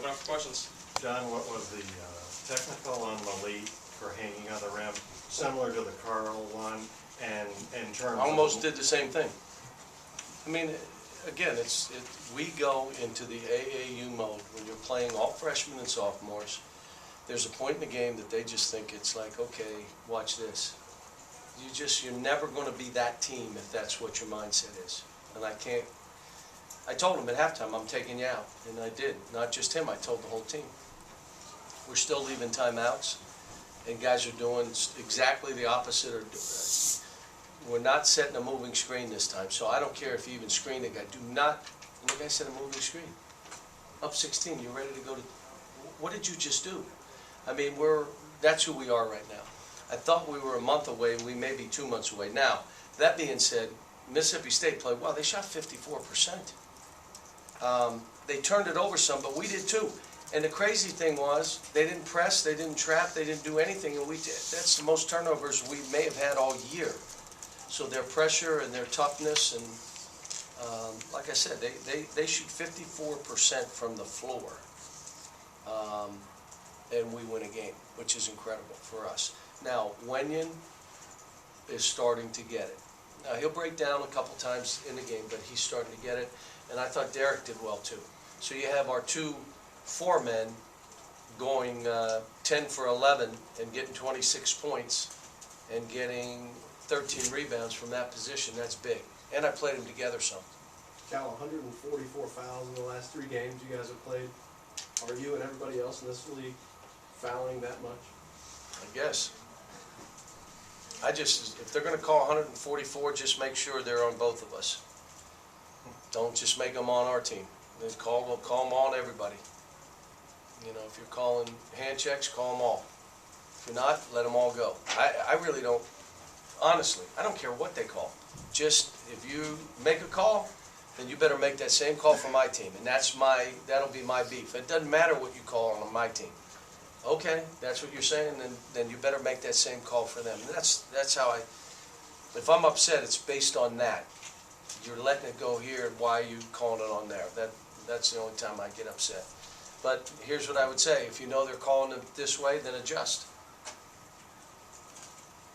open up for questions. John, what was the technical on Malik for hanging on the rim, similar to the Carl one, and in terms of... Almost did the same thing. I mean, again, we go into the AAU mode when you're playing all freshmen and sophomores. There's a point in the game that they just think it's like, okay, watch this. You're never going to be that team if that's what your mindset is. And I told him at halftime, I'm taking you out. And I did. Not just him, I told the whole team. We're still leaving timeouts, and guys are doing exactly the opposite. We're not setting a moving screen this time, so I don't care if you even screen the guy. Do not, and the guy said a moving screen. Up 16, you're ready to go to, what did you just do? I mean, that's who we are right now. I thought we were a month away, we may be 2 months away. Now, that being said, Mississippi State played well. They shot 54%. They turned it over some, but we did too. And the crazy thing was, they didn't press, they didn't trap, they didn't do anything, and we did. That's the most turnovers we may have had all year. So their pressure and their toughness, and like I said, they shoot 54% from the floor, and we win a game, which is incredible for us. Now, Wenyon is starting to get it. Now, he'll break down a couple times in the game, but he's starting to get it, and I thought Derek did well too. So you have our 2 4-men going 10 for 11 and getting 26 points and getting 13 rebounds from that position. That's big. And I played them together some. Cal, 144 fouls in the last 3 games you guys have played. Are you and everybody else in this league fouling that much? I guess. If they're going to call 144, just make sure they're on both of us. Don't just make them on our team. Then call them on everybody. You know, if you're calling hand checks, call them all. If you're not, let them all go. I really don't, honestly, I don't care what they call. Just, if you make a call, then you better make that same call for my team. And that'll be my beef. It doesn't matter what you call on my team. Okay, that's what you're saying, then you better make that same call for them. And that's how if I'm upset, it's based on that. You're letting it go here, why are you calling it on there? That's the only time I get upset. But here's what I would say, if you know they're calling it this way, then adjust.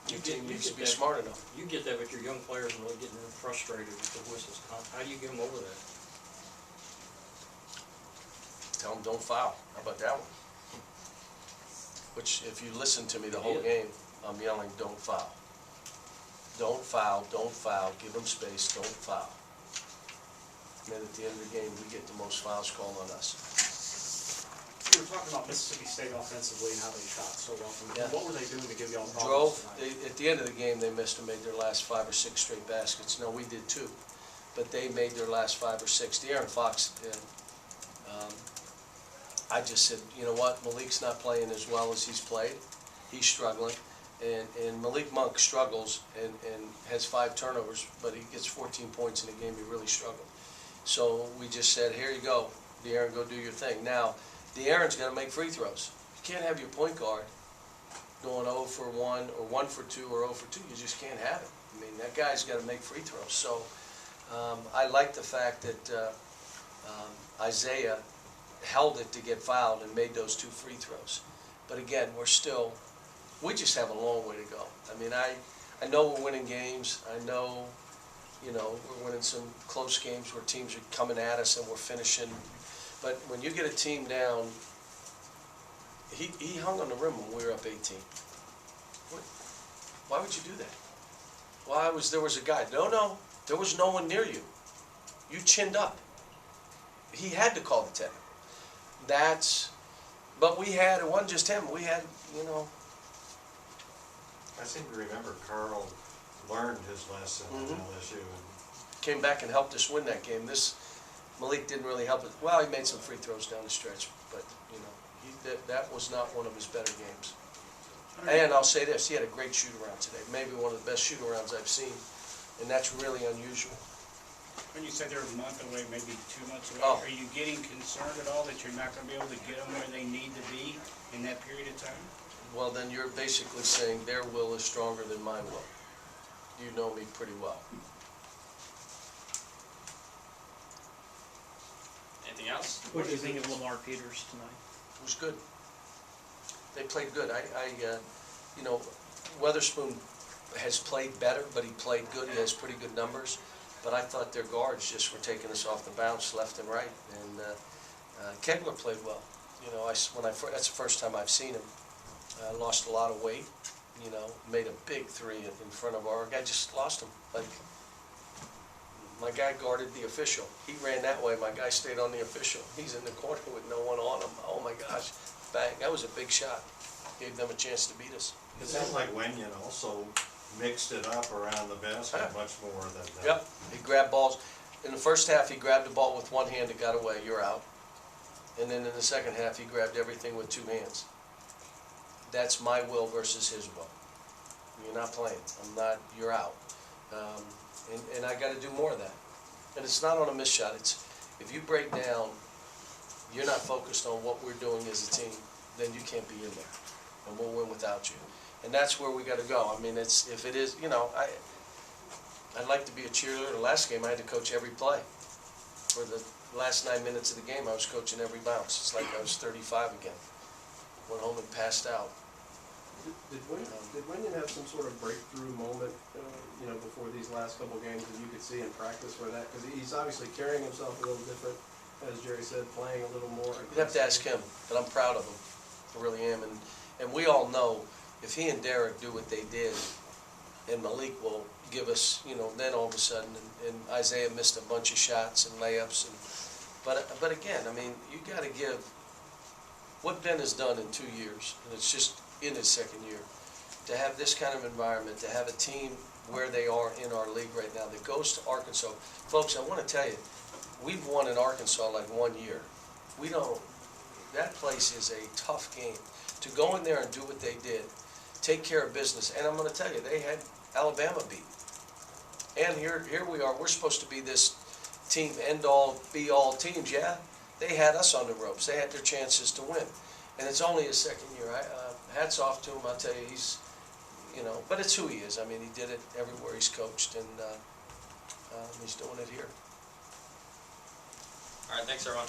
Your team needs to be smart enough. You get that with your young players and really getting frustrated with the whistles. How do you get them over that? Tell them don't foul. How about that one? Which, if you listen to me the whole game, I'm yelling, don't foul. Don't foul, don't foul, give them space, don't foul. And then at the end of the game, we get the most fouls called on us. You were talking about Mississippi State offensively and how they shot so well. Yeah. What were they doing to give y'all problems tonight? At the end of the game, they missed and made their last 5 or 6 straight baskets. No, we did too. But they made their last 5 or 6. De'Aaron Fox, I just said, you know what, Malik's not playing as well as he's played. He's struggling. And Malik Monk struggles and has 5 turnovers, but he gets 14 points in a game. He really struggled. So we just said, here you go, De'Aaron, go do your thing. Now, De'Aaron's got to make free throws. You can't have your point guard going 0 for 1 or 1 for 2 or 0 for 2. You just can't have it. I mean, that guy's got to make free throws. So I like the fact that Isaiah held it to get fouled and made those 2 free throws. But again, we just have a long way to go. I mean, I know we're winning games. I know, you know, we're winning some close games where teams are coming at us and we're finishing. But when you get a team down, he hung on the rim when we were up 18. Why would you do that? There was a guy. No, there was no one near you. You chinned up. He had to call the technical. But we had, it wasn't just him, we had, you know. I seem to remember Carl learned his lesson in LSU. Came back and helped us win that game. Malik didn't really help it. Well, he made some free throws down the stretch, but, you know, that was not one of his better games. And I'll say this, he had a great shoot-around today. Maybe one of the best shoot-arounds I've seen, and that's really unusual. When you said they're a month away, maybe 2 months away, Oh. are you getting concerned at all that you're not going to be able to get them where they need to be in that period of time? Well, then you're basically saying their will is stronger than my will. You know me pretty well. Anything else? What do you think of Lamar Peters tonight? It was good. They played good. You know, Weatherspoon has played better, but he played good. He has pretty good numbers. But I thought their guards just were taking us off the bounce left and right. And Kegler played well. You know, that's the first time I've seen him. Lost a lot of weight. You know, made a big three in front of our guy. Just lost him. Like, my guy guarded the official. He ran that way. My guy stayed on the official. He's in the corner with no one on him. Oh my gosh. Bang. That was a big shot. Gave them a chance to beat us. It sounds like Wenyan also mixed it up around the basket much more than that. Yep. He grabbed balls. In the first half, he grabbed the ball with one hand and got away. You're out. And then in the second half, he grabbed everything with two hands. That's my will versus his will. You're not playing. I'm not. You're out. And I got to do more of that. And it's not on a missed shot. It's if you break down, you're not focused on what we're doing as a team, then you can't be in there, and we'll win without you. And that's where we got to go. I mean, if it is, you know, I'd like to be a cheerleader. The last game, I had to coach every play. For the last 9 minutes of the game, I was coaching every bounce. It's like I was 35 again. Went home and passed out. Did Wenyan have some sort of breakthrough moment, you know, before these last couple of games that you could see in practice where that, because he's obviously carrying himself a little different, as Jerry said, playing a little more. You'd have to ask him, but I'm proud of him. I really am. And we all know if he and Derek do what they did, and Malik will give us, you know, then all of a sudden, and Isaiah missed a bunch of shots and layups. But again, I mean, you got to give what Ben has done in 2 years, and it's just in his second year, to have this kind of environment, to have a team where they are in our league right now that goes to Arkansas. Folks, I want to tell you, we've won in Arkansas like 1 year. That place is a tough game. To go in there and do what they did, take care of business, and I'm going to tell you, they had Alabama beat. And here we are, we're supposed to be this team, end-all, be-all teams, yeah? They had us on the ropes. They had their chances to win. And it's only his second year. Hats off to him, I'll tell you, he's, you know, but it's who he is. I mean, he did it everywhere he's coached, and he's doing it here. All right, thanks, everyone.